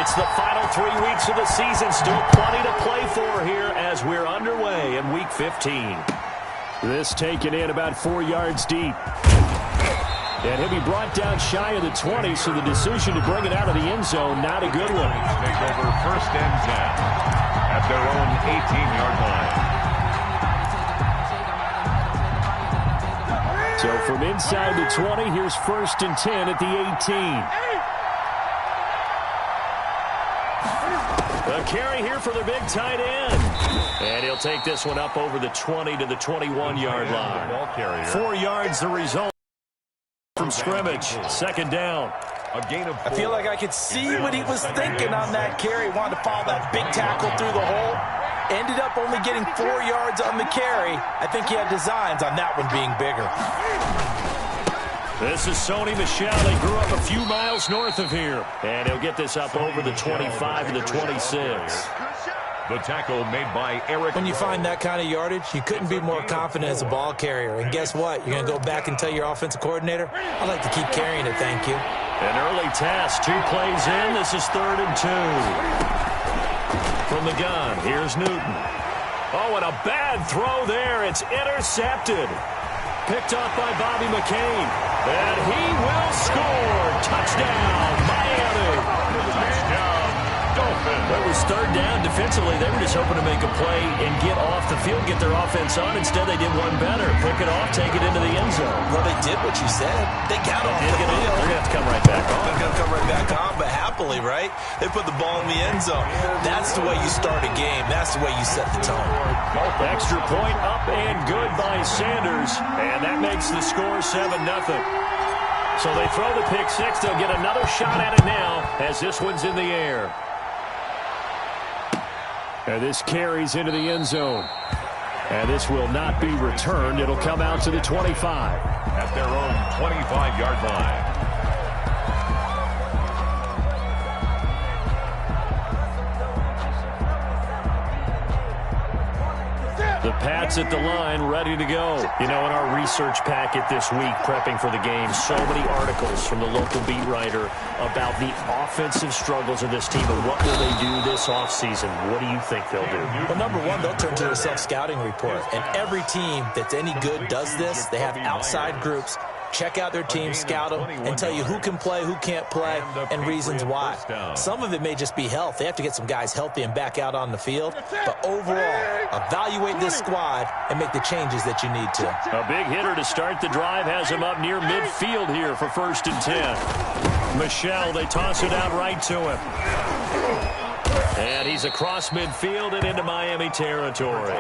It's the final 3 weeks of the season. Still plenty to play for here as we're underway in Week 15. This taken in about 4 yards deep. And he'll be brought down shy of the 20, so the decision to bring it out of the end zone, not a good one. Take over 1st and 10 at their own 18-yard line. So from inside the 20, here's 1st and 10 at the 18. A carry here for the big tight end. And he'll take this one up over the 20 to the 21-yard line. 4 yards the result from scrimmage. 2nd down. A gain of 4. I feel like I could see what he was thinking on that carry. Wanted to follow that big tackle through the hole. Ended up only getting 4 yards on the carry. I think he had designs on that one being bigger. This is Sony Michel. He grew up a few miles north of here. And he'll get this up over the 25 to the 26. The tackle made by Eric. When you find that kind of yardage, you couldn't be more confident as a ball carrier. And guess what? You're going to go back and tell your offensive coordinator, I'd like to keep carrying it, thank you. An early task. 2 plays in. This is 3rd and 2. From the gun, here's Newton. Oh, and a bad throw there. It's intercepted. Picked off by Bobby McCain. And he will score. Touchdown, Miami. Touchdown, Dolphins. It was 3rd down. Defensively, they were just hoping to make a play and get off the field, get their offense on. Instead, they did one better. Pick it off, take it into the end zone. Well, they did what you said. They got off the field. They're going to have to come right back on. They're going to come right back on, but happily, right? They put the ball in the end zone. That's the way you start a game. That's the way you set the tone. Extra point up and good by Sanders. And that makes the score 7-0. So they throw the pick six. They'll get another shot at it now as this one's in the air. And this carries into the end zone. And this will not be returned. It'll come out to the 25. At their own 25-yard line. The Pats at the line, ready to go. You know, in our research packet this week, prepping for the game, so many articles from the local beat writer about the offensive struggles of this team and what will they do this offseason. What do you think they'll do? Well, number one, they'll turn to a self-scouting report. And every team that's any good does this. They have outside groups. Check out their team, scout them, and tell you who can play, who can't play, and reasons why. Some of it may just be health. They have to get some guys healthy and back out on the field. But overall, evaluate this squad and make the changes that you need to. A big hitter to start the drive has him up near midfield here for 1st and 10. Michel, they toss it out right to him. And he's across midfield and into Miami territory.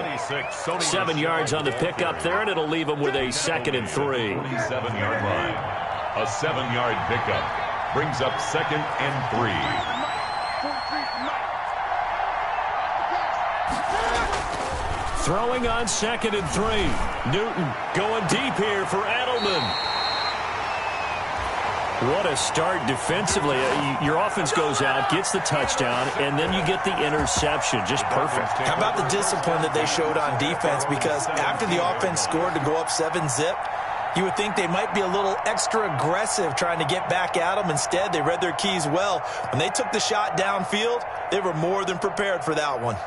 7 yards on the pickup there, and it'll leave him with a 2nd and 3. 27-yard line. A 7-yard pickup brings up 2nd and 3. Throwing on 2nd and 3. Newton going deep here for Edelman. What a start defensively. Your offense goes out, gets the touchdown, and then you get the interception. Just perfect. How about the discipline that they showed on defense? Because after the offense scored to go up 7-zip, you would think they might be a little extra aggressive trying to get back at them. Instead, they read their keys well. When they took the shot downfield, they were more than prepared for that one.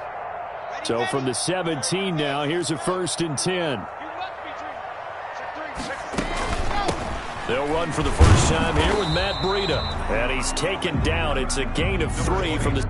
So from the 17 now, here's a 1st and 10. They'll run for the first time here with Matt Breida. And he's taken down. It's a gain of 3 from the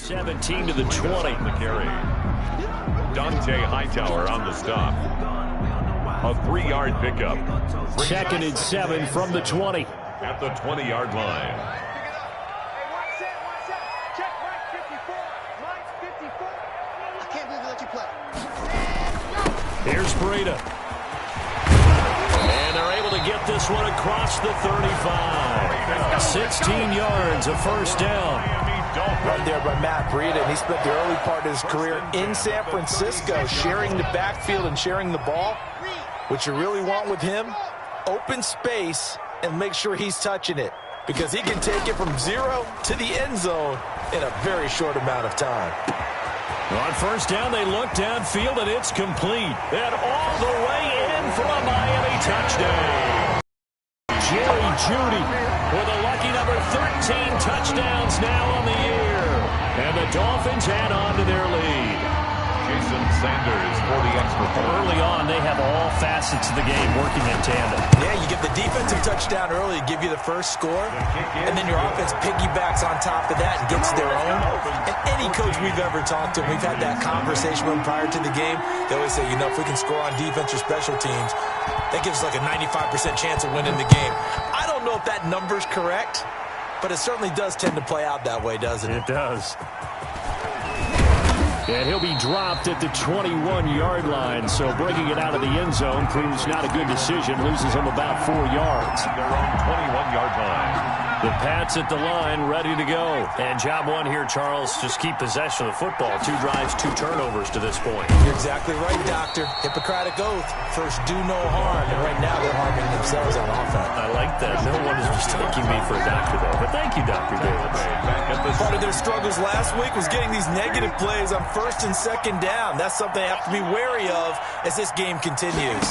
17 to the 20. On the carry. Dante Hightower on the stop. A 3-yard pickup. 2nd and 7 from the 20. At the 20-yard line. Here's Breida. And they're able to get this one across the 35. 16 yards, a first down. Right there by Matt Breida, and he spent the early part of his career in San Francisco sharing the backfield and sharing the ball. What you really want with him, open space and make sure he's touching it, because he can take it from 0 to the end zone in a very short amount of time. On first down, they look downfield, and it's complete. And all the way in for a Miami touchdown. Jerry Jeudy with a lucky number 13 touchdowns now on the year. And the Dolphins add on to their lead. Jason Sanders for the extra point. Early on, they have all facets of the game working in tandem. Yeah, you get the defensive touchdown early, give you the first score, and then your offense piggybacks on top of that and gets their own. And any coach we've ever talked to, we've had that conversation with them prior to the game, they always say, you know, if we can score on defense or special teams, that gives us like a 95% chance of winning the game. I don't know if that number's correct, but it certainly does tend to play out that way, doesn't it? It does. And he'll be dropped at the 21-yard line, so breaking it out of the end zone proves not a good decision, loses him about 4 yards. Their own 21-yard line. The Pats at the line, ready to go. And job one here, Charles, just keep possession of the football. 2 drives, 2 turnovers to this point. You're exactly right, Doctor. Hippocratic oath. First, do no harm. And right now, they're harming themselves on offense. I like that. No one is mistaking me for a doctor, though. But thank you, Dr. Davis. Part of their struggles last week was getting these negative plays on 1st and 2nd down. That's something they have to be wary of as this game continues.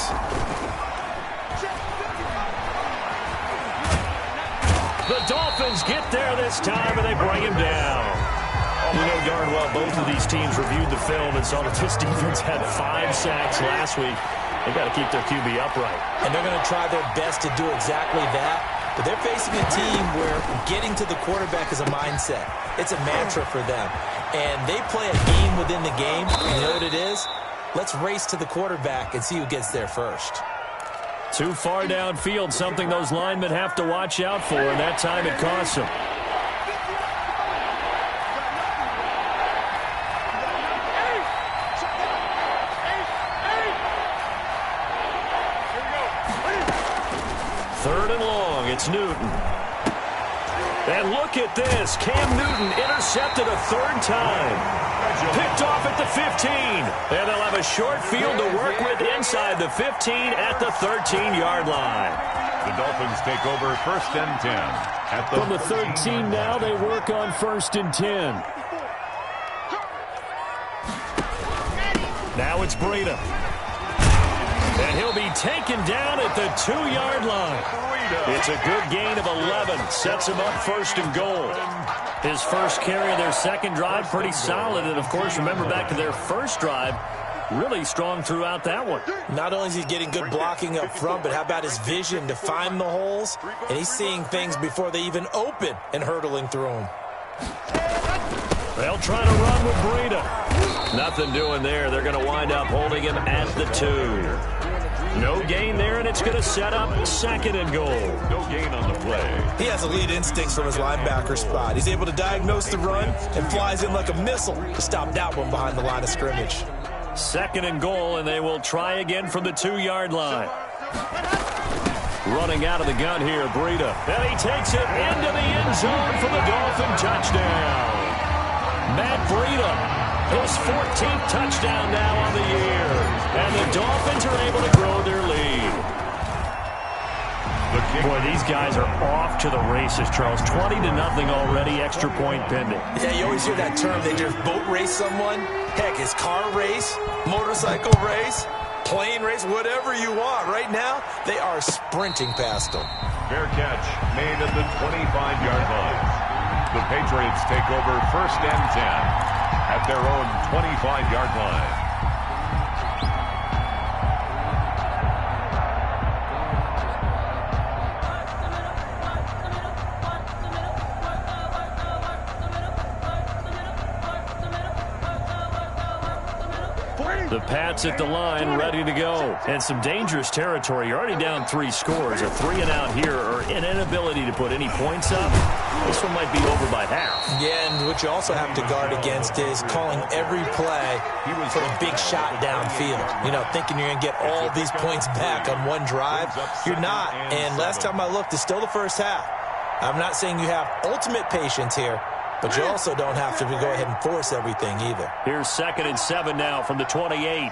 The Dolphins get there this time, and they bring him down. We know darn well both of these teams reviewed the film and saw that this defense had 5 sacks last week. They've got to keep their QB upright. And they're going to try their best to do exactly that. But they're facing a team where getting to the quarterback is a mindset. It's a mantra for them. And they play a game within the game. You know what it is? Let's race to the quarterback and see who gets there first. Too far downfield, something those linemen have to watch out for, and that time it costs them. Third and long, it's Newton. And look at this. Cam Newton intercepted a 3rd time. Picked off at the 15. And they'll have a short field to work with inside the 15 at the 13-yard line. The Dolphins take over 1st and 10. At the From the 13 now, they work on 1st and 10. Now it's Breida. And he'll be taken down at the 2-yard line. It's a good gain of 11. Sets him up 1st and goal. His first carry of their 2nd drive, pretty solid. And, of course, remember back to their 1st drive, really strong throughout that one. Not only is he getting good blocking up front, but how about his vision to find the holes? And he's seeing things before they even open and hurdling through them. They'll try to run with Breida. Nothing doing there. They're going to wind up holding him at the 2. No gain there, and it's going to set up 2nd and goal. no gain on the play. He has elite instincts from his linebacker spot. He's able to diagnose the run and flies in like a missile to stop that one behind the line of scrimmage. 2nd and goal, and they will try again from the 2-yard line. Running out of the gun here, Breida. And he takes it into the end zone for the Dolphin touchdown. Matt Breida. His 14th touchdown now on the year. And the Dolphins are able to grow their lead. Boy, these guys are off to the races, Charles. 20-0 already, extra point pending. Yeah, you always hear that term. They just boat race someone. Heck, it's car race, motorcycle race, plane race, whatever you want. Right now, they are sprinting past them. Fair catch made at the 25-yard line. The Patriots take over 1st and 10. At their own 25-yard line. The Pats at the line, ready to go. And some dangerous territory. You're already down 3 scores. A 3-and-out here, or an inability to put any points up. This one might be over by half. Yeah, and what you also have to guard against is calling every play for a big shot downfield. You know, thinking you're going to get all these points back on one drive. You're not. And last time I looked, it's still the first half. I'm not saying you have ultimate patience here, but you also don't have to go ahead and force everything either. Here's 2nd and 7 now from the 28.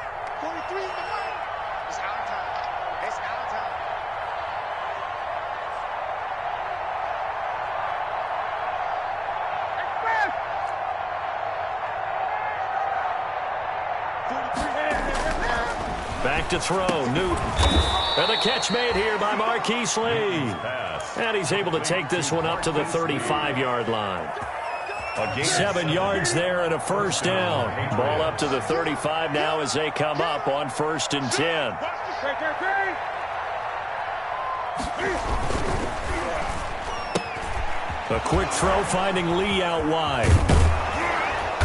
Back to throw, Newton. And the catch made here by Marquise Lee. And he's able to take this one up to the 35-yard line. 7 yards there and a first down. Ball up to the 35 now as they come up on 1st and 10. A quick throw finding Lee out wide.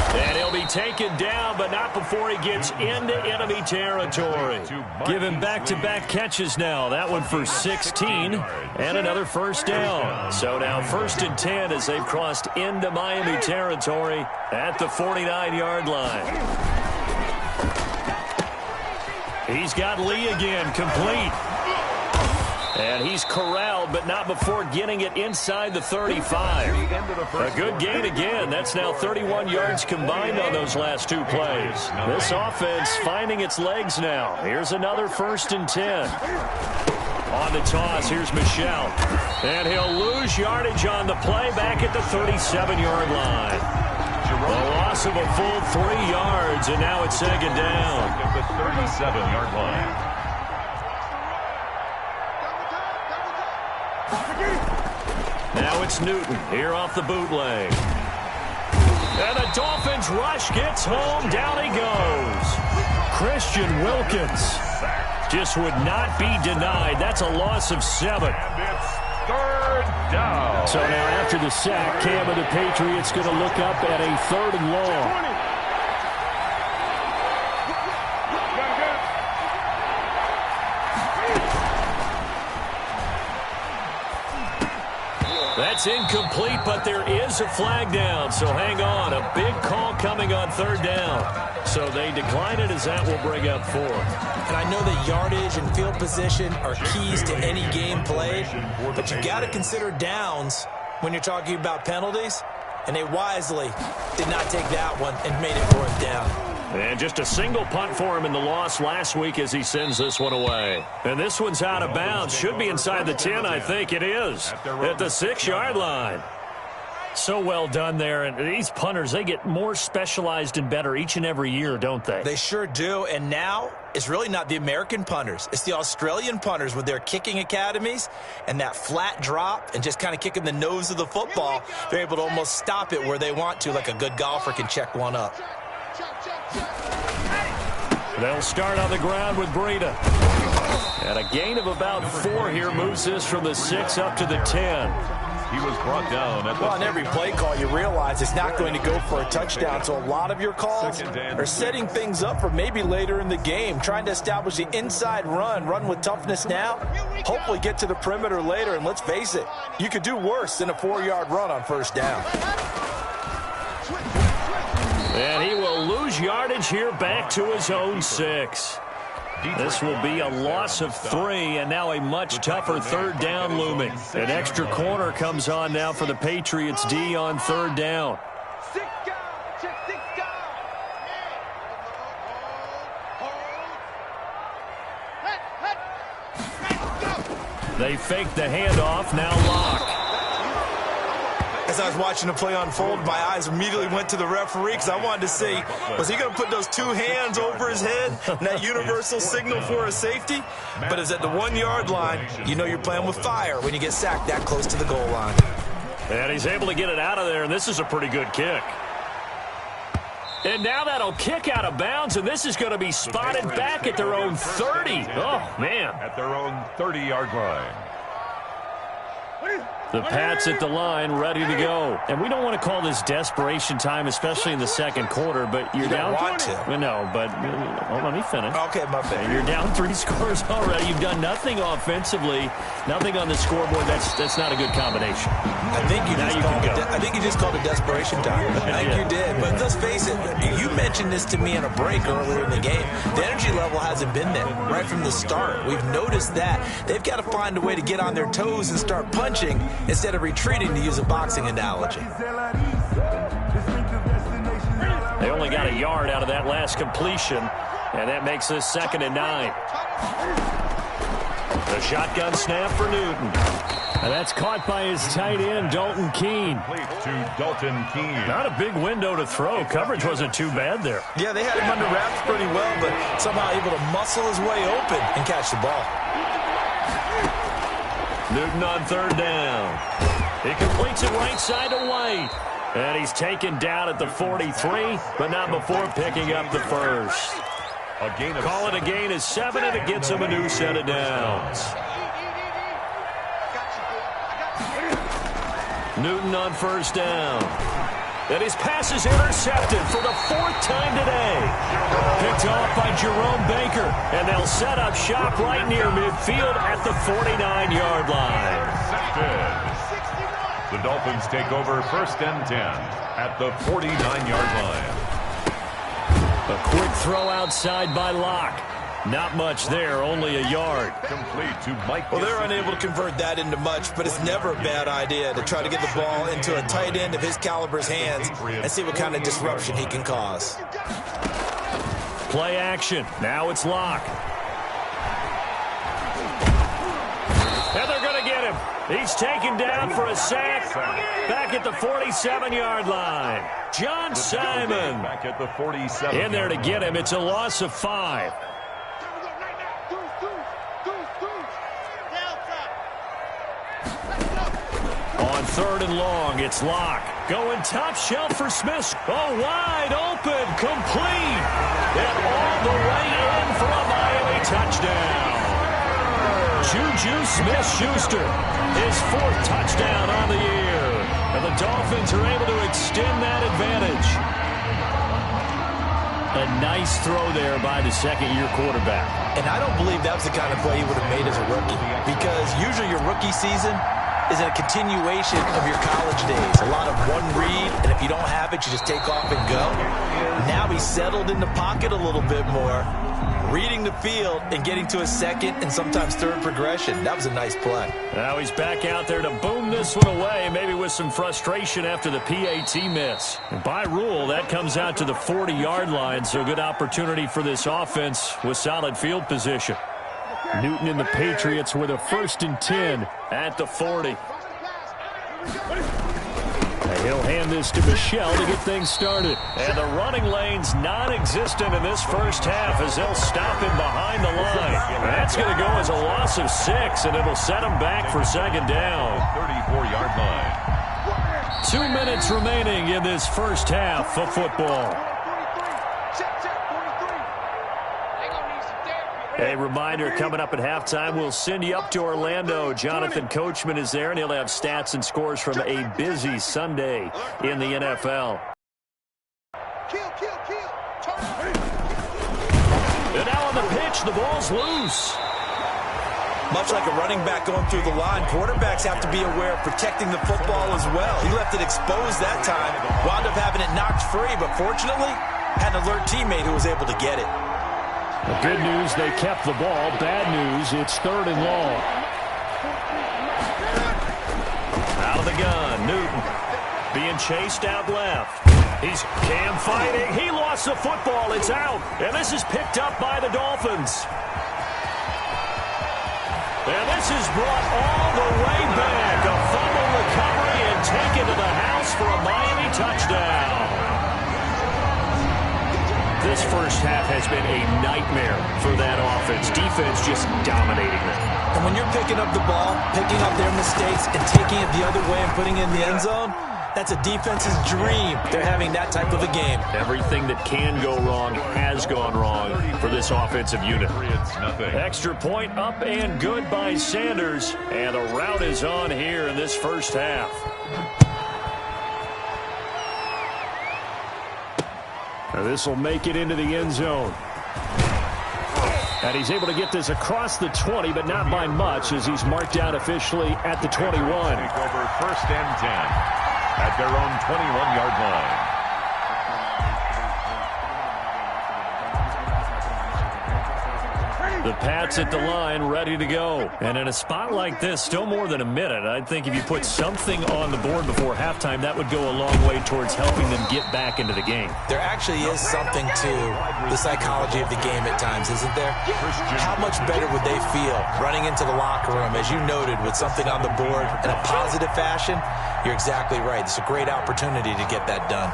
And he'll be taken down, but not before he gets into enemy territory. Give him back-to-back catches now. That one for 16 and another first down. So now 1st and 10 as they've crossed into Miami territory at the 49-yard line. He's got Lee again, complete. And he's corralled, but not before getting it inside the 35. A good gain again. That's now 31 yards combined on those last 2 plays. This offense finding its legs now. Here's another 1st and 10. On the toss, here's Michel. And he'll lose yardage on the play back at the 37-yard line. A loss of a full 3 yards, and now it's 2nd down. At the 37-yard line. Now it's Newton here off the bootleg. And the Dolphins rush gets home. Down he goes. Christian Wilkins just would not be denied. That's a loss of 7. And it's 3rd down. So now after the sack, Cam of the Patriots going to look up at a 3rd and long. That's incomplete, but there is a flag down, so hang on. A big call coming on 3rd down. So they decline it as that will bring up 4. And I know that yardage and field position are keys to any game played, but you got to consider downs when you're talking about penalties, and they wisely did not take that one and made it 4th down. And just a single punt for him in the loss last week as he sends this one away. And this one's out of bounds. Should be inside the 10, I think it is. At the 6-yard line. So well done there. And these punters, they get more specialized and better each and every year, don't they? They sure do. And now it's really not the American punters. It's the Australian punters with their kicking academies and that flat drop and just kind of kicking the nose of the football. They're able to almost stop it where they want to, like a good golfer can check one up. They'll start on the ground with Breida. And a gain of about 4 here moves this from the 6 up to the 10. He was brought down at the on every play call, you realize it's not going to go for a touchdown. So a lot of your calls are setting things up for maybe later in the game, trying to establish the inside run with toughness now, hopefully get to the perimeter later. And let's face it, you could do worse than a 4-yard run on 1st down. And he will lose yardage here back to his own 6. This will be a loss of 3, and now a much tougher 3rd down looming. An extra corner comes on now for the Patriots D on 3rd down. They fake the handoff, now Locke. As I was watching the play unfold, my eyes immediately went to the referee because I wanted to see, was he going to put those 2 hands over his head and that universal signal for a safety? But it's at the 1-yard line. You know you're playing with fire when you get sacked that close to the goal line. And he's able to get it out of there, and this is a pretty good kick. And now that'll kick out of bounds, and this is going to be spotted back at their own 30. Oh, man. At their own 30-yard line. The Pats at the line, ready to go. And we don't want to call this desperation time, especially in the second quarter, but you're down. You don't want to. Well, no, but hold on, let me finish. Okay, my bad. You're down 3 scores already. You've done nothing offensively, nothing on the scoreboard. That's not a good combination. I think you just called it desperation time. I think you did. But let's face it, you mentioned this to me in a break earlier in the game. The energy level hasn't been there right from the start. We've noticed that. They've got to find a way to get on their toes and start punching instead of retreating, to use a boxing analogy. They only got a yard out of that last completion, and that makes this 2nd and 9. The shotgun snap for Newton. And that's caught by his tight end, Dalton Keene. To Dalton Keene. Not a big window to throw. Coverage wasn't too bad there. Yeah, they had him under wraps pretty well, but somehow able to muscle his way open and catch the ball. Newton on 3rd down. He completes it right side to White. And he's taken down at the 43, but not before picking up the first. Call it a gain of 7, and it gets him a new set of downs. Newton on 1st down. And his pass is intercepted for the 4th time today. Picked off by Jerome Baker. And they'll set up shop right near midfield at the 49-yard line. The Dolphins take over 1st and 10 at the 49-yard line. A quick throw outside by Locke. Not much there, only a yard. Complete to Mike. Well, they're unable to convert that into much, but it's never a bad idea to try to get the ball into a tight end of his caliber's hands and see what kind of disruption he can cause. Play action. Now it's Locke. And they're going to get him. He's taken down for a sack. Back at the 47-yard line. John Simon. Back at the 47. In there to get him. It's a loss of 5. On 3rd and long, it's Locke. Going top shelf for Smith. Oh, wide open, complete. And all the way in for a Miami touchdown. Juju Smith-Schuster, his 4th touchdown on the year. And the Dolphins are able to extend that advantage. A nice throw there by the 2nd-year quarterback. And I don't believe that was the kind of play he would have made as a rookie, because usually your rookie season is a continuation of your college days. A lot of one read, and if you don't have it, you just take off and go. Now he's settled in the pocket a little bit more, reading the field and getting to a 2nd and sometimes 3rd progression. That was a nice play. Now he's back out there to boom this one away, maybe with some frustration after the PAT miss. And by rule, that comes out to the 40-yard line, so good opportunity for this offense with solid field position. Newton and the Patriots with a 1st and 10 at the 40. And he'll hand this to Michel to get things started. And the running lane's non-existent in this first half as they'll stop him behind the line. That's going to go as a loss of 6, and it'll set him back for 2nd down. 34-yard line. 2 minutes remaining in this first half of football. A reminder, coming up at halftime, we'll send you up to Orlando. Jonathan Coachman is there, and he'll have stats and scores from a busy Sunday in the NFL. And now on the pitch, the ball's loose. Much like a running back going through the line, quarterbacks have to be aware of protecting the football as well. He left it exposed that time, wound up having it knocked free, but fortunately, had an alert teammate who was able to get it. The good news, they kept the ball. Bad news, it's 3rd and long. Out of the gun, Newton being chased out left. He's Cam fighting. He lost the football. It's out. And this is picked up by the Dolphins. And this is brought all the way back. A fumble recovery and taken to the house for a Miami touchdown. This first half has been a nightmare for that offense. Defense just dominating them. And when you're picking up the ball, picking up their mistakes, and taking it the other way and putting it in the end zone, That's a defense's dream. They're having that type of a game. Everything that can go wrong has gone wrong for this offensive unit. Extra point up and good by Sanders. And a rout is on here in this first half. This will make it into the end zone. And he's able to get this across the 20, but not by much, as he's marked out officially at the 21. Take over first and 10 at their own 21-yard line. The Pats at the line, ready to go. And in a spot like this, still more than a minute, I think if you put something on the board before halftime, that would go a long way towards helping them get back into the game. There actually is something to the psychology of the game at times, isn't there? How much better would they feel running into the locker room, as you noted, with something on the board in a positive fashion? You're exactly right. It's a great opportunity to get that done.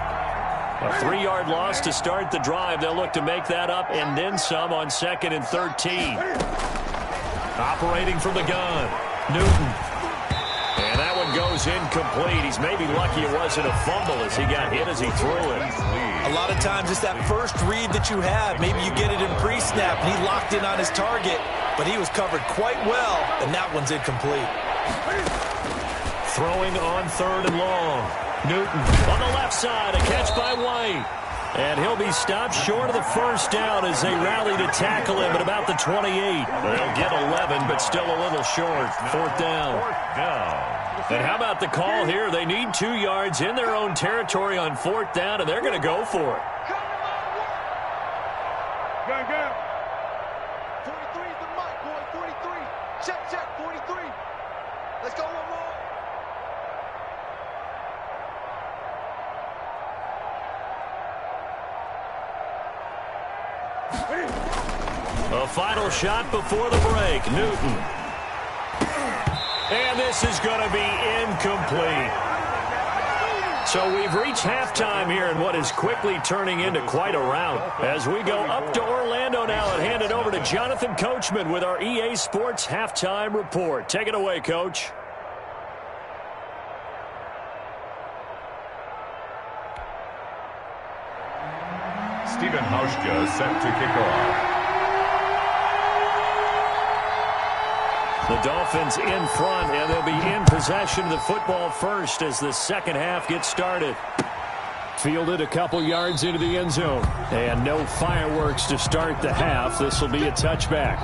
A 3-yard loss to start the drive. They'll look to make that up and then some on 2nd and 13. Operating from the gun, Newton. And that one goes incomplete. He's maybe lucky it wasn't a fumble as he got hit as he threw it. A lot of times it's that first read that you have. Maybe you get it in pre-snap and he locked in on his target, but he was covered quite well, and that one's incomplete. Throwing on 3rd and long. Newton on the left side, a catch by White. And he'll be stopped short of the first down as they rally to tackle him at about the 28. They'll get 11, but still a little short. 4th down. And how about the call here? They need 2 yards in their own territory on 4th down, and they're going to go for it. Go. 43 is the mic, boy. 43. Check. 43. Let's go one more. A final shot before the break. Newton. And this is going to be incomplete. So we've reached halftime here in what is quickly turning into quite a rout. As we go up to Orlando now and hand it over to Jonathan Coachman with our EA Sports Halftime Report. Take it away, Coach. Stephen Hauschka set to kick off. The Dolphins in front, and they'll be in possession of the football first as the second half gets started. Fielded a couple yards into the end zone. And no fireworks to start the half. This will be a touchback.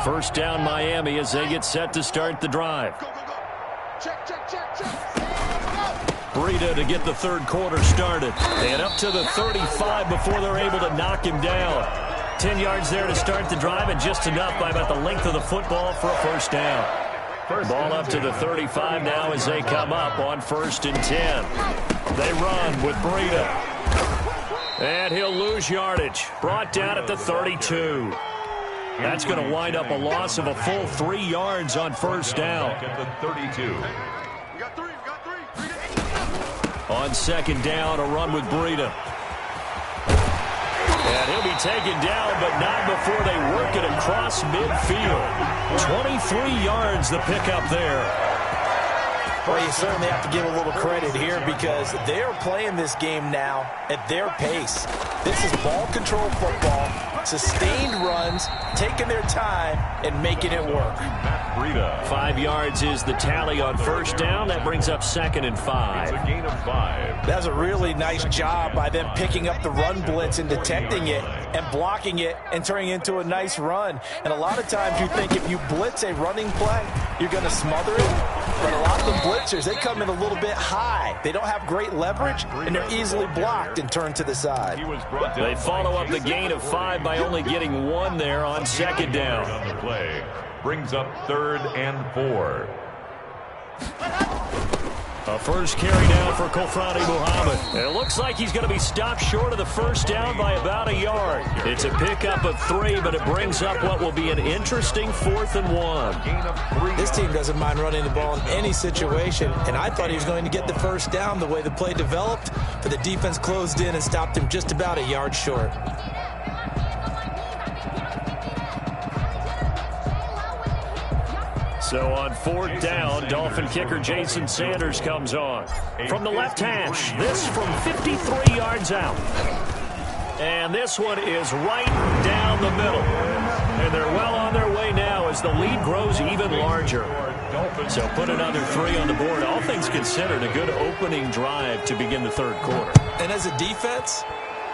First down Miami as they get set to start the drive. Go. Check. Breida to get the third quarter started. And up to the 35 before they're able to knock him down. 10 yards there to start the drive, and just enough by about the length of the football for a first down. Ball up to the 35 now as they come up on 1st and 10. They run with Breida. And he'll lose yardage. Brought down at the 32. That's going to wind up a loss of a full 3 yards on first down. At the 32. We got three. On second down, a run with Breida. And he'll be taken down, but not before they work it across midfield. 23 yards the pickup there. Well, you certainly have to give a little credit here because they're playing this game now at their pace. This is ball control football, sustained runs, taking their time, and making it work. 5 yards is the tally on first down. That brings up 2nd and 5. It's a gain of 5. That's a really nice job by them picking up the run blitz and detecting it and blocking it and turning it into a nice run. And a lot of times you think if you blitz a running play, you're going to smother it. But a lot of the blitzers, they come in a little bit high. They don't have great leverage, and they're easily blocked and turned to the side. They follow up the gain of 5 by only getting 1 there on second down. On the play. Brings up 3rd and 4. A first carry down for Kofrani Muhammad. And it looks like he's going to be stopped short of the first down by about a yard. It's a pickup of 3, but it brings up what will be an interesting 4th and 1. This team doesn't mind running the ball in any situation, and I thought he was going to get the first down the way the play developed, but the defense closed in and stopped him just about a yard short. So on 4th down, Dolphin kicker Jason Sanders comes on. From the left hash, this from 53 yards out. And this one is right down the middle. And they're well on their way now as the lead grows even larger. So put another 3 on the board. All things considered, a good opening drive to begin the 3rd quarter. And as a defense,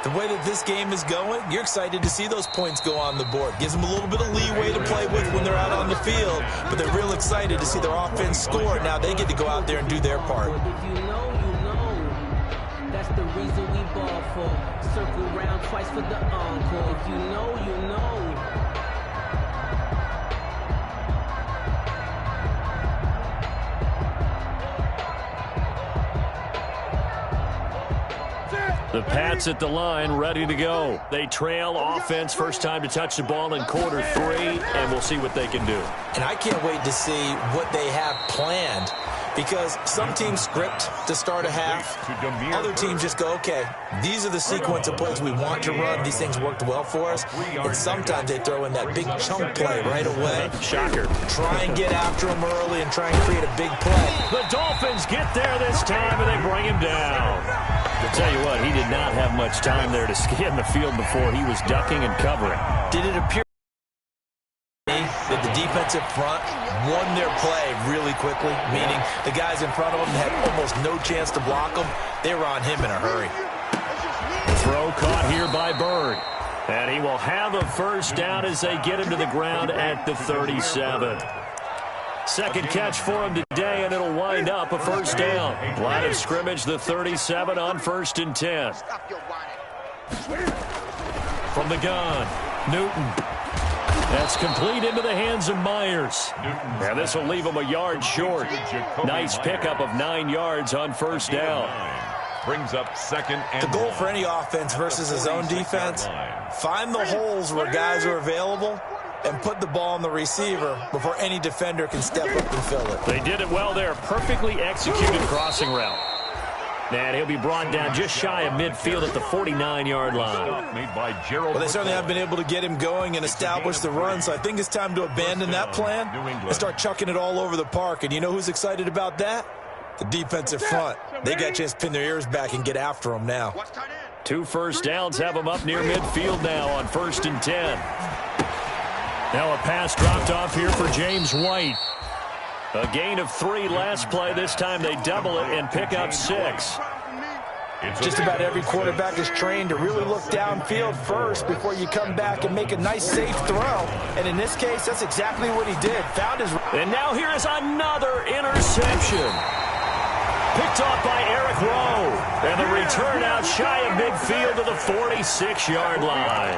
the way that this game is going, you're excited to see those points go on the board. Gives them a little bit of leeway to play with when they're out on the field, but they're real excited to see their offense score. Now they get to go out there and do their part. If you know, you know. That's the reason we ball for. Circle round twice for the encore. If you know, you know. The Pats at the line, ready to go. They trail offense, first time to touch the ball in quarter 3, and we'll see what they can do. And I can't wait to see what they have planned, because some teams script to start a half. Other teams just go, okay, these are the sequence of plays we want to run. These things worked well for us. And sometimes they throw in that big chunk play right away. Shocker. Try and get after them early and try and create a big play. The Dolphins get there this time, and they bring him down. I'll tell you what, he did not have much time there to scan the field before he was ducking and covering. Did it appear to me that the defensive front won their play really quickly, meaning the guys in front of them had almost no chance to block them? They were on him in a hurry. Throw caught here by Bird. And he will have a first down as they get him to the ground at the 37. Second catch for him today, and it'll wind up a first down. Line of scrimmage, the 37 on 1st and 10. From the gun, Newton. That's complete into the hands of Myers. And this will leave him a yard short. Nice pickup of 9 yards on first down. Brings up 2nd and the goal for any offense versus his own defense, find the holes where guys are available and put the ball on the receiver before any defender can step up and fill it. They did it well there. Perfectly executed crossing route. And he'll be brought down just shy of midfield at the 49-yard line. Made by Gerald. Well, they certainly have been able to get him going and establish the run, so I think it's time to abandon that plan and start chucking it all over the park. And you know who's excited about that? The defensive front. They got a chance to pin their ears back and get after him now. 2 first downs have him up near midfield now on 1st and 10. Now a pass dropped off here for James White. A gain of 3 last play. This time they double it and pick up 6. Just about every quarterback is trained to really look downfield first before you come back and make a nice, safe throw. And in this case, that's exactly what he did. Found his... And now here is another interception. Picked off by Eric Rowe. And the return out shy of midfield to the 46-yard line.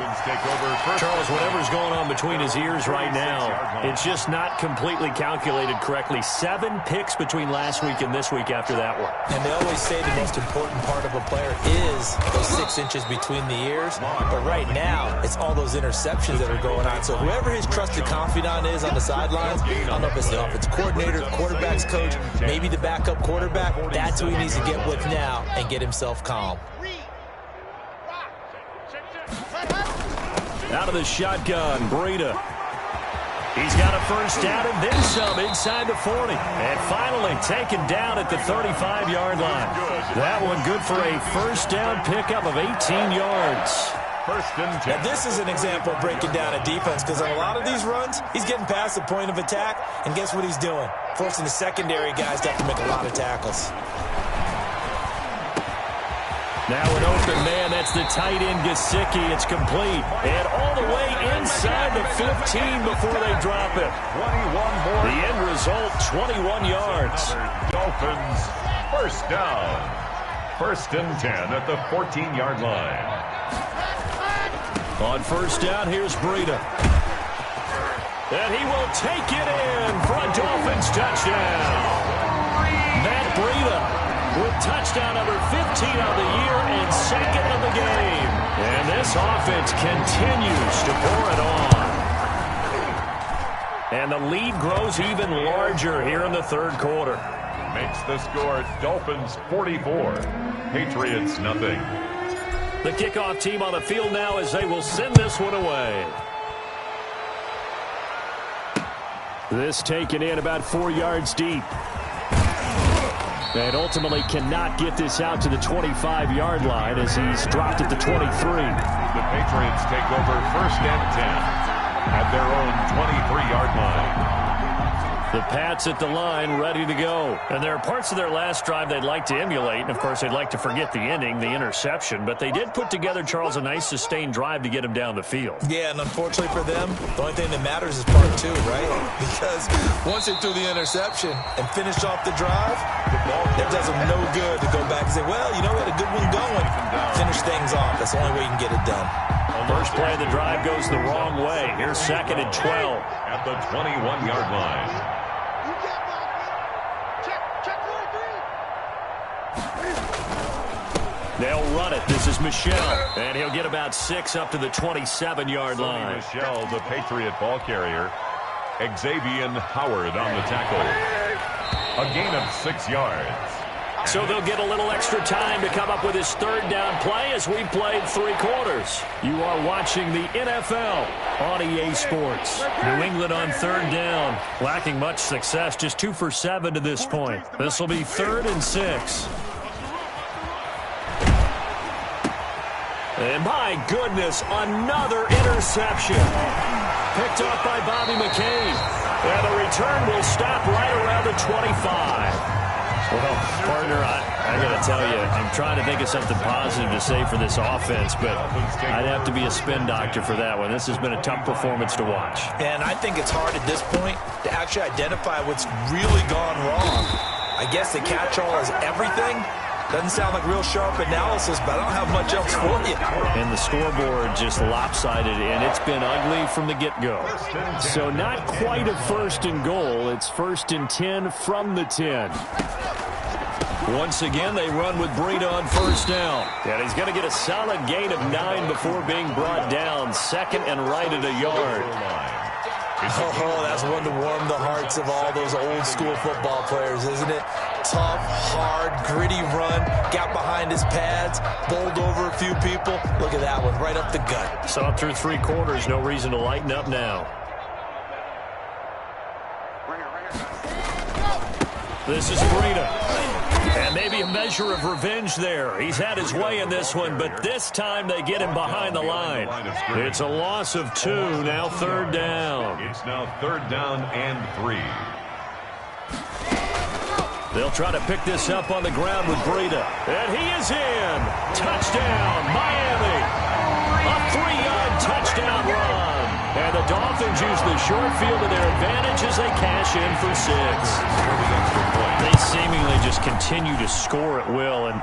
Charles, whatever's going on between his ears right now, it's just not completely calculated correctly. 7 picks between last week and this week after that one. And they always say the most important part of a player is those 6 inches between the ears. But right now, it's all those interceptions that are going on. So whoever his trusted confidant is on the sidelines, I don't know if it's the offensive coordinator, quarterback's coach, maybe the backup quarterback, that's who he needs to get with now and get himself calm. Out of the shotgun, Breida. He's got a first down and then some inside the 40. And finally taken down at the 35-yard line. That one good for a first down pickup of 18 yards. Now, this is an example of breaking down a defense, because on a lot of these runs, he's getting past the point of attack, and guess what he's doing? Forcing the secondary guys to have to make a lot of tackles. Now an open man, that's the tight end, Gesicki. It's complete. And all the way inside the 15 before they drop it. 21 more. The end result, 21 yards. Dolphins, first down. 1st and 10 at the 14-yard line. On first down, here's Breida. And he will take it in for a Dolphins touchdown. Matt Breida Touchdown number 15 of the year and second of the game. And this offense continues to pour it on. And the lead grows even larger here in the third quarter. Makes the score Dolphins 44, Patriots nothing. The kickoff team on the field now as they will send this one away. This taken in about 4 yards deep. And ultimately cannot get this out to the 25-yard line as he's dropped at the 23. The Patriots take over first and 10 at their own 23-yard line. The Pats at the line, ready to go. And there are parts of their last drive they'd like to emulate. And, of course, they'd like to forget the ending, the interception. But they did put together, Charles, a nice sustained drive to get him down the field. Yeah, and unfortunately for them, the only thing that matters is part two, right? Because once they threw the interception and finished off the drive, it does them no good to go back and say, well, you know, we had a good one going. Finish things off. That's the only way you can get it done. First play of the drive goes the wrong way. Here's second and 12. At the 21-yard line. They'll run it. This is Michel. And he'll get about 6 up to the 27-yard line. Michel, the Patriot ball carrier. Xavier Howard on the tackle. A gain of 6 yards. So they'll get a little extra time to come up with his third down play as we played 3 quarters. You are watching the NFL on EA Sports. New England on third down. Lacking much success, just 2 for 7 to this point. This will be 3rd and 6. And my goodness, another interception. Picked off by Bobby McCain. And the return will stop right around the 25. Well, partner, I got to tell you, I'm trying to think of something positive to say for this offense, but I'd have to be a spin doctor for that one. This has been a tough performance to watch. And I think it's hard at this point to actually identify what's really gone wrong. I guess the catch-all is everything. Doesn't sound like real sharp analysis, but I don't have much else for you. And the scoreboard just lopsided, and it's been ugly from the get-go. So not quite a 1st and goal. It's 1st and 10 from the 10. Once again, they run with Breida on first down. And he's going to get a solid gain of 9 before being brought down. 2nd and right at a yard. Oh, that's one to warm the hearts of all those old-school football players, isn't it? Tough, hard, gritty run. Got behind his pads, bowled over a few people. Look at that one, right up the gut. Saw through 3 quarters. No reason to lighten up now. This is Breida. And maybe a measure of revenge there. He's had his way in this one, but this time they get him behind the line. It's a loss of 2, now 3rd down. It's now 3rd down and 3. They'll try to pick this up on the ground with Breida. And he is in. Touchdown, Miami. A 3-yard touchdown run. And the Dolphins use the short field to their advantage as they cash in for 6. They seemingly just continue to score at will. And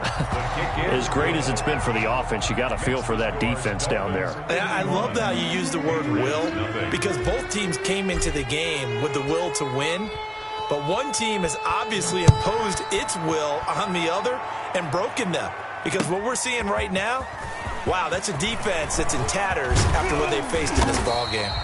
as great as it's been for the offense, you got to feel for that defense down there. I love how you use the word will, because both teams came into the game with the will to win. But one team has obviously imposed its will on the other and broken them. Because what we're seeing right now, wow, that's a defense that's in tatters after what they faced in this ballgame.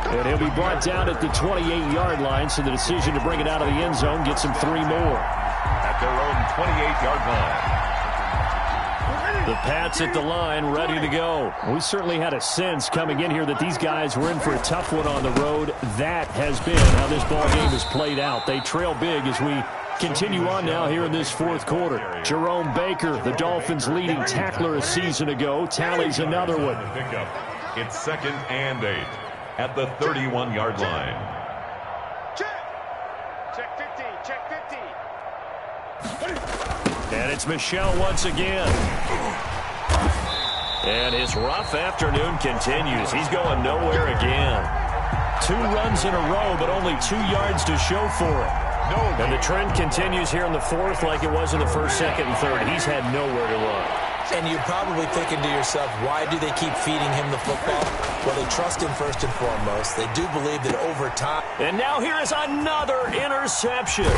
And he'll be brought down at the 28-yard line, so the decision to bring it out of the end zone gets him 3 more. At their own 28-yard line. The Pats at the line, ready to go. We certainly had a sense coming in here that these guys were in for a tough one on the road. That has been how this ball game has played out. They trail big as we continue on now here in this 4th quarter. Jerome Baker, the Dolphins' leading tackler a season ago, tallies another one. It's 2nd and 8 at the 31-yard line. Check 50, check 50. And it's Michel once again. And his rough afternoon continues. He's going nowhere again. 2 runs in a row, but only 2 yards to show for it. And the trend continues here in the 4th like it was in the 1st, 2nd, and 3rd. He's had nowhere to run. And you're probably thinking to yourself, why do they keep feeding him the football? Well, they trust him first and foremost. They do believe that over time. And now here is another interception.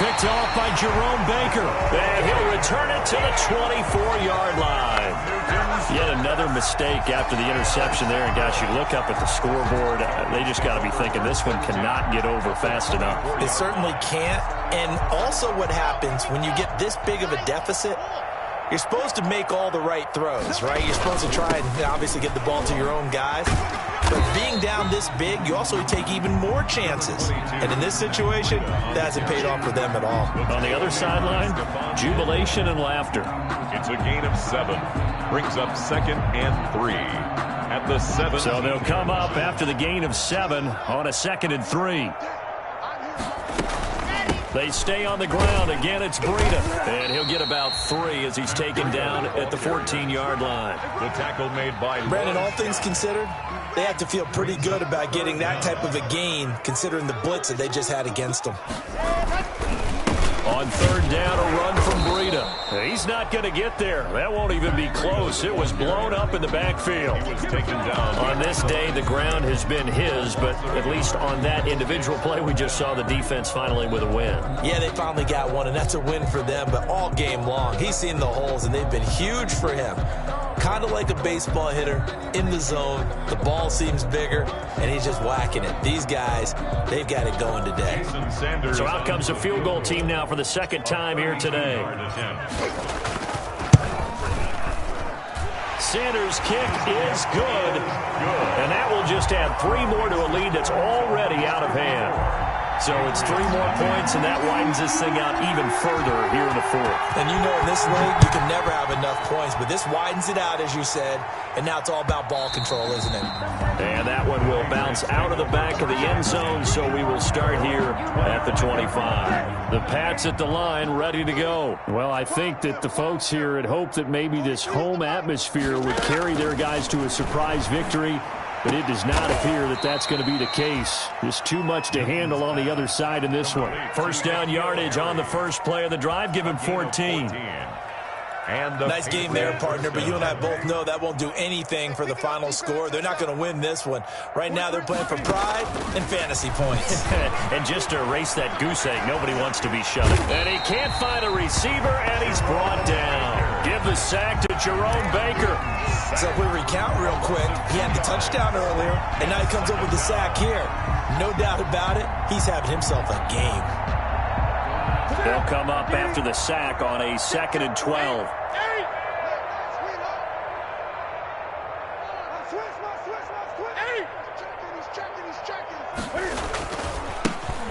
Picked off by Jerome Baker. And he'll return it to the 24-yard line. Yet another mistake after the interception there. And, gosh, you look up at the scoreboard, they just got to be thinking this one cannot get over fast enough. It certainly can't. And also what happens when you get this big of a deficit, you're supposed to make all the right throws, right? You're supposed to try and obviously get the ball to your own guys. But being down this big, you also take even more chances. And in this situation, that hasn't paid off for them at all. On the other sideline, jubilation and laughter. It's a gain of 7. Brings up 2nd and 3 at the 7. So they'll come up after the gain of 7 on a 2nd and 3. They stay on the ground. Again, it's Breida. And he'll get about 3 as he's taken down at the 14-yard line. The tackle made by Brandon, all things considered, they have to feel pretty good about getting that type of a gain, considering the blitz that they just had against them. On 3rd down, a run from Breida. He's not going to get there. That won't even be close. It was blown up in the backfield. He was taken down. On this day, the ground has been his, but at least on that individual play, we just saw the defense finally with a win. Yeah, they finally got one, and that's a win for them, but all game long, he's seen the holes, and they've been huge for him. Kind of like a baseball hitter in the zone. The ball seems bigger, and he's just whacking it. These guys, they've got it going today. So out comes the field goal team now for the 2nd time here today. Sanders' kick is good. And that will just add 3 more to a lead that's already out of hand. So it's 3 more points, and that widens this thing out even further here in the 4th. And you know in this league, you can never have enough points, but this widens it out, as you said, and now it's all about ball control, isn't it? And that one will bounce out of the back of the end zone, so we will start here at the 25. The Pats at the line, ready to go. Well, I think that the folks here had hoped that maybe this home atmosphere would carry their guys to a surprise victory, but it does not appear that that's going to be the case. There's too much to handle on the other side in this one. 1st down yardage on the first play of the drive. Give him 14. And nice game there, partner, but you and I both know that won't do anything for the final score. They're not going to win this one. Right now they're playing for pride and fantasy points. And just to erase that goose egg, nobody wants to be shut. And he can't find a receiver, and he's brought down. Give the sack to Jerome Baker. So if we recount real quick, he had the touchdown earlier, and now he comes up with the sack here. No doubt about it, he's having himself a game. They'll come up after the sack on a 2nd and 12.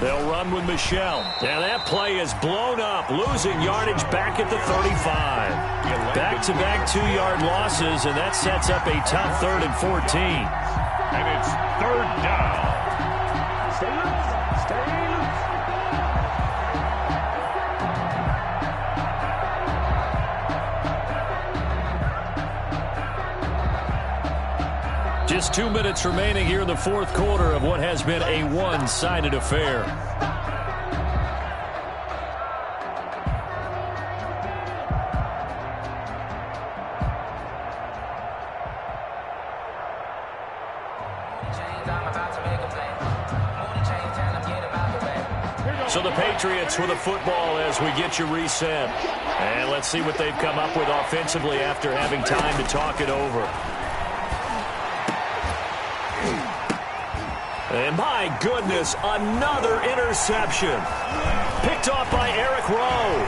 They'll run with Michelle. And that play is blown up, losing yardage back at the 35. Back-to-back 2-yard losses, and that sets up a tough 3rd and 14. And it's 3rd down. Stay loose. Stay loose. Just 2 minutes remaining here in the 4th quarter of what has been a one-sided affair. So the Patriots with a football as we get you reset. And let's see what they've come up with offensively after having time to talk it over. And my goodness, another interception. Picked off by Eric Rowe.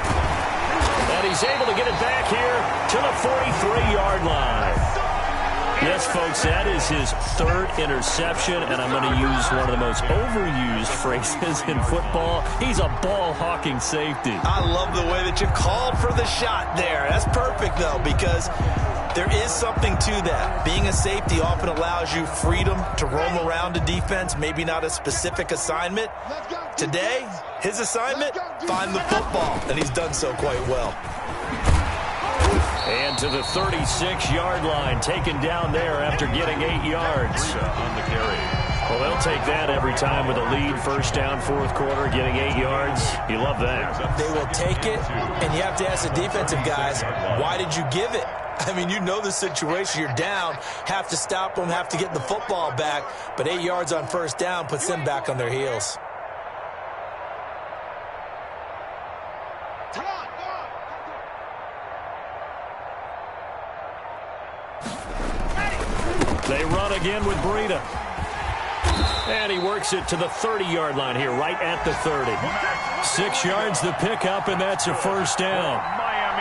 And he's able to get it back here to the 43-yard line. Yes, folks, that is his 3rd interception, and I'm going to use one of the most overused phrases in football. He's a ball-hawking safety. I love the way that you called for the shot there. That's perfect, though, because there is something to that. Being a safety often allows you freedom to roam around a defense, maybe not a specific assignment. Today, his assignment, find the football, and he's done so quite well. And to the 36-yard line, taken down there after getting 8 yards. On the carry. Well, they'll take that every time with a lead. 1st down, 4th quarter, getting 8 yards. You love that. They will take it, and you have to ask the defensive guys, why did you give it? I mean, you know the situation. You're down, have to stop them, have to get the football back, but 8 yards on 1st down puts them back on their heels. They run again with Breida. And he works it to the 30-yard line here, right at the 30. 6 yards the pickup, and that's a first down.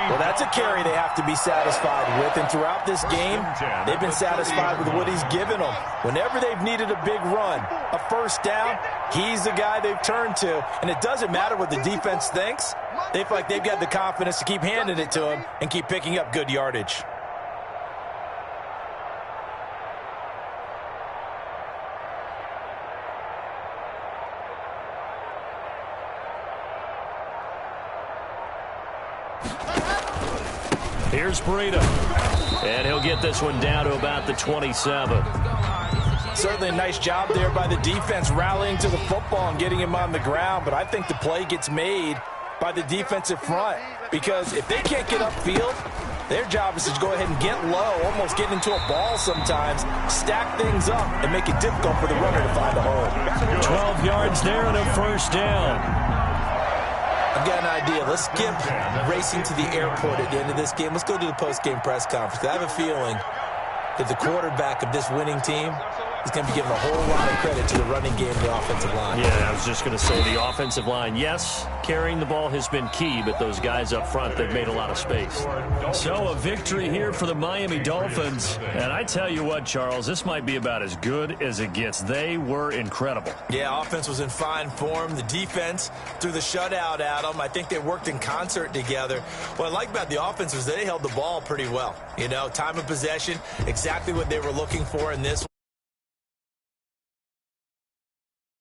Well, that's a carry they have to be satisfied with, and throughout this game, they've been satisfied with what he's given them. Whenever they've needed a big run, a first down, he's the guy they've turned to, and it doesn't matter what the defense thinks. They feel like they've got the confidence to keep handing it to him and keep picking up good yardage. Here's Breida. And he'll get this one down to about the 27. Certainly a nice job there by the defense rallying to the football and getting him on the ground, but I think the play gets made by the defensive front because if they can't get upfield, their job is to go ahead and get low, almost get into a ball sometimes, stack things up, and make it difficult for the runner to find a hole. 12 yards there and a first down. I've got an idea. Let's skip racing to the airport at the end of this game. Let's go to the post-game press conference. I have a feeling that the quarterback of this winning team is going to be giving a whole lot of credit to the running game and the offensive line. Yeah, I was just going to say the offensive line, yes, carrying the ball has been key, but those guys up front, they've made a lot of space. So a victory here for the Miami Dolphins. And I tell you what, Charles, this might be about as good as it gets. They were incredible. Yeah, offense was in fine form. The defense threw the shutout at them. I think they worked in concert together. What I like about the offense was they held the ball pretty well. You know, time of possession, exactly what they were looking for in this